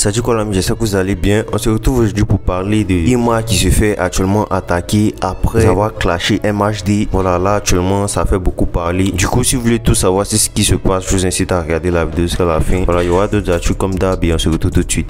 Salut quoi l'ami, j'espère que vous allez bien. On se retrouve aujourd'hui pour parler de Imra qui se fait actuellement attaquer après avoir clashé MHD. Voilà, là actuellement ça fait beaucoup parler. Du coup, si vous voulez tout savoir c'est ce qui se passe, je vous incite à regarder la vidéo jusqu'à la fin. Voilà, il y aura d'autres actus comme d'hab et on se retrouve tout de suite.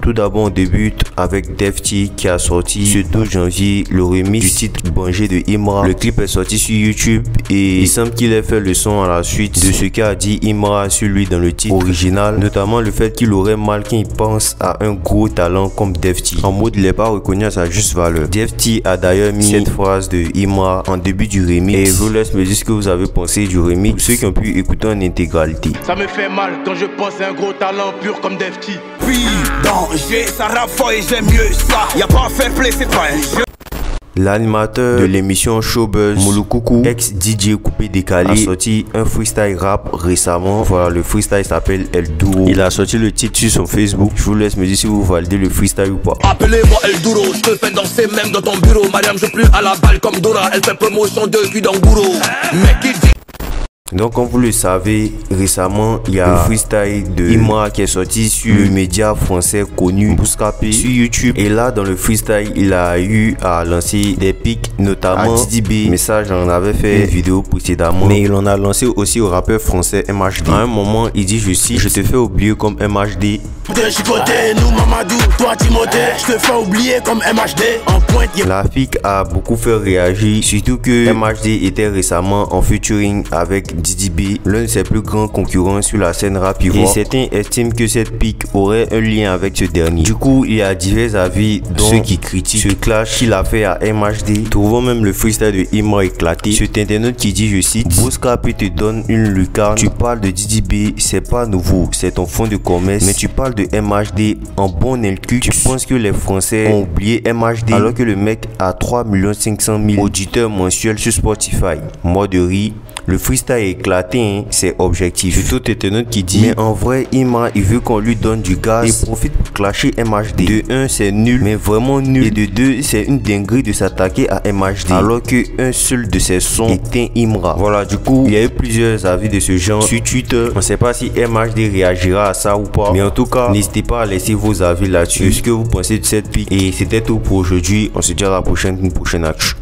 Tout d'abord, on débute avec Defty qui a sorti ce 12 janvier le remix du titre Banger de Imra. Le clip est sorti sur YouTube et il semble qu'il ait fait le son à la suite de ce qu'a dit Imra sur lui dans le titre original, notamment le fait qu'il aurait mal quand il pense à un gros talent comme Defty. En mode, il n'est pas reconnu à sa juste valeur. Defty a d'ailleurs mis cette phrase de Imra en début du remix et je vous laisse me dire ce que vous avez pensé du remix pour ceux qui ont pu écouter en intégralité. Ça me fait mal quand je pense à un gros talent pur comme Defty. Oui, danger, ça rafole et j'aime mieux ça. Y'a pas à faire play, c'est pas un jeu. L'animateur de l'émission Showbuzz, Moulokoukou, ex-DJ Coupé Décalé, a sorti un freestyle rap récemment. Voilà, le freestyle s'appelle El Duro. Il a sorti le titre sur son Facebook. Je vous laisse me dire si vous validez le freestyle ou pas. Appelez-moi El Duro, je te fais danser même dans ton bureau. Madame, je plus à la balle comme Dora. Elle fait promotion depuis Dangouro. Mec, il dit. Donc comme vous le savez, récemment il y a le freestyle de Imra qui est sorti sur le média français connu Bouscapé sur YouTube. Et là dans le freestyle il a eu à lancer des pics notamment à DDB. Message j'en avais fait une vidéo précédemment, mais il en a lancé aussi au rappeur français MHD. À un moment il dit, je cite, je te fais oublier comme MHD. Nous Mamadou, toi Timothée, je te fais oublier comme MHD. En pointe. La FIC a beaucoup fait réagir, surtout que MHD était récemment en featuring avec DDB, l'un de ses plus grands concurrents sur la scène rap ivoire. Et certains estiment que cette pique aurait un lien avec ce dernier. Du coup, il y a divers avis, dont ceux qui critiquent ce clash qu'il a fait à MHD. Trouvons même le freestyle de Imra éclaté. Cet internaute qui dit, je cite, Bouscapé te donne une lucarne. Tu parles de DDB, c'est pas nouveau, c'est ton fond de commerce. Mais tu parles de MHD en bon incu. Tu penses que les Français ont oublié MHD alors que le mec a 3 500 000 auditeurs mensuels sur Spotify. Moi de rire. Le freestyle est éclaté, hein, c'est objectif. C'est tout internaute qui dit, mais en vrai, Imra, il veut qu'on lui donne du gaz et profite pour clasher MHD. De 1, c'est nul, mais vraiment nul. Et de 2, c'est une dinguerie de s'attaquer à MHD alors que un seul de ses sons est un Imra. Voilà, du coup, il y a eu plusieurs avis de ce genre sur Twitter. On ne sait pas si MHD réagira à ça ou pas, mais en tout cas, n'hésitez pas à laisser vos avis là-dessus, ce que vous pensez de cette pique. Et c'était tout pour aujourd'hui. On se dit à la prochaine, une prochaine action.